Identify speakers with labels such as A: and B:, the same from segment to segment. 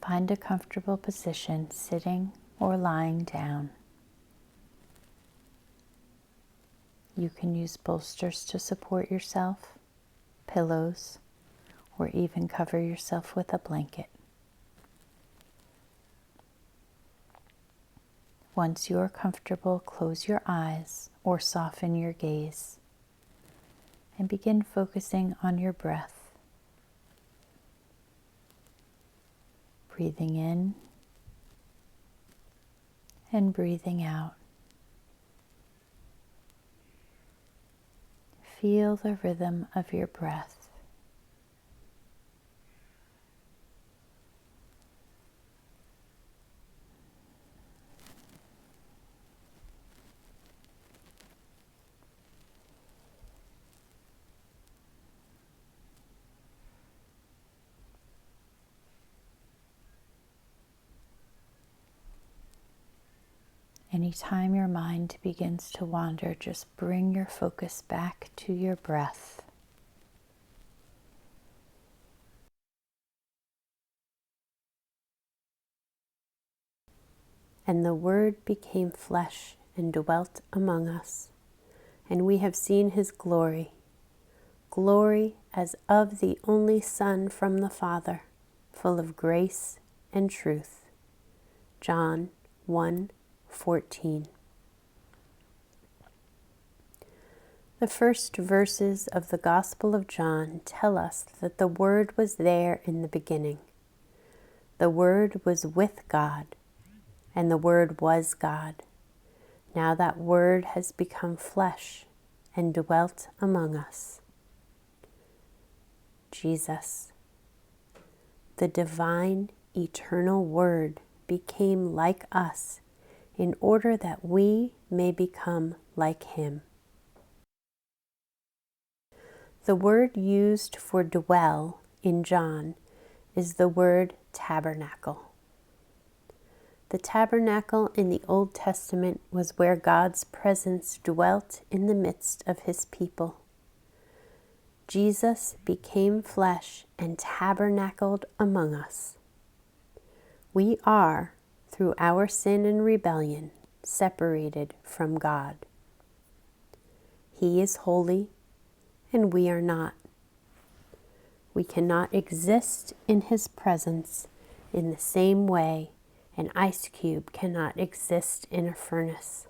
A: Find a comfortable position, sitting or lying down. You can use bolsters to support yourself, pillows, or even cover yourself with a blanket. Once you are comfortable, close your eyes or soften your gaze and begin focusing on your breath. Breathing in and breathing out. Feel the rhythm of your breath. Anytime your mind begins to wander, just bring your focus back to your breath. And the Word became flesh and dwelt among us, and we have seen his glory, glory as of the only Son from the Father, full of grace and truth. John 1:14. The first verses of the Gospel of John tell us that the Word was there in the beginning. The Word was with God, and the Word was God. Now that Word has become flesh and dwelt among us. Jesus, the divine, eternal Word, became like us in order that we may become like him. The word used for dwell in John is the word tabernacle. The tabernacle in the Old Testament was where God's presence dwelt in the midst of his people. Jesus became flesh and tabernacled among us. We are, through our sin and rebellion, separated from God. He is holy, and we are not. We cannot exist in his presence in the same way an ice cube cannot exist in a furnace.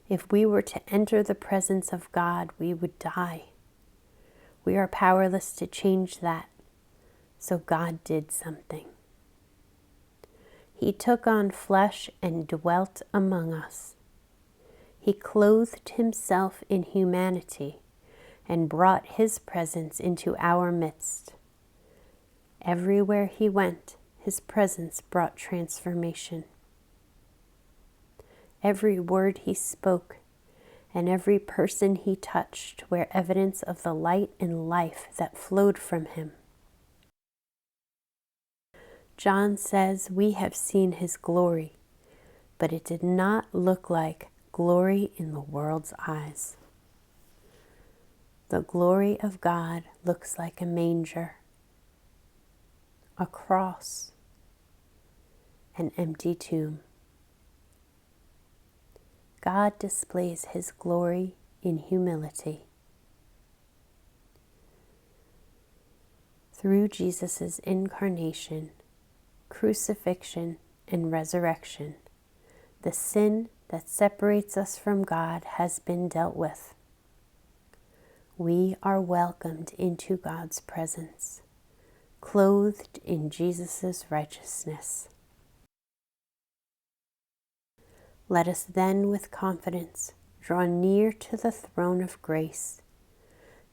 A: If we were to enter the presence of God, we would die. We are powerless to change that, so God did something. He took on flesh and dwelt among us. He clothed himself in humanity and brought his presence into our midst. Everywhere he went, his presence brought transformation. Every word he spoke and every person he touched were evidence of the light and life that flowed from him. John says we have seen his glory, but it did not look like glory in the world's eyes. The glory of God looks like a manger, a cross, an empty tomb. God displays his glory in humility. Through Jesus' incarnation, crucifixion, and resurrection, the sin that separates us from God has been dealt with. We are welcomed into God's presence, clothed in Jesus' righteousness. Let us then with confidence draw near to the throne of grace,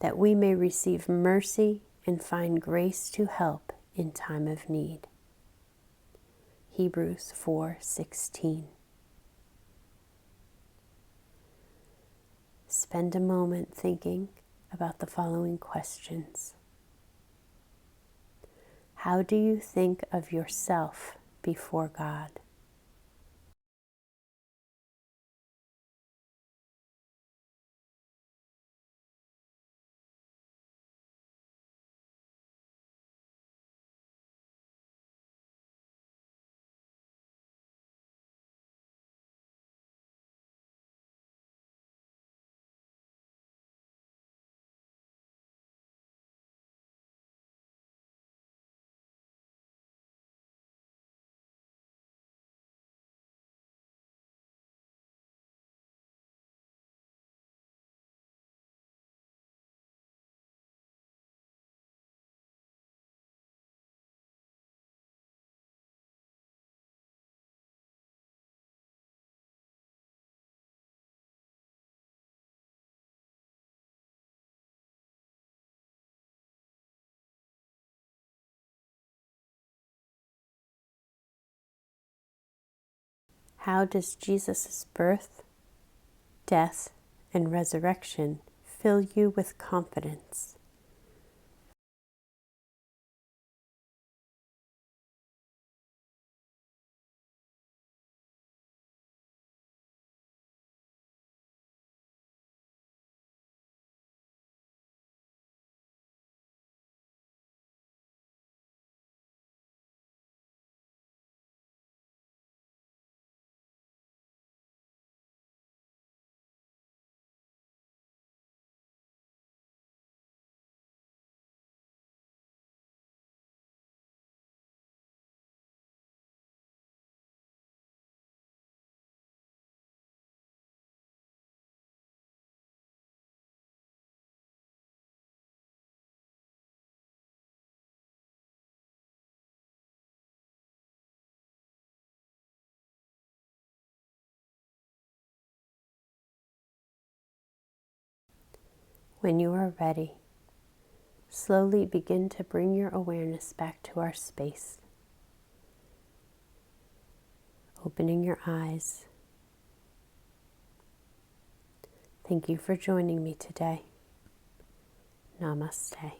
A: that we may receive mercy and find grace to help in time of need. Hebrews 4:16. Spend a moment thinking about the following questions. How do you think of yourself before God? How does Jesus' birth, death, and resurrection fill you with confidence? When you are ready, slowly begin to bring your awareness back to our space, opening your eyes. Thank you for joining me today. Namaste.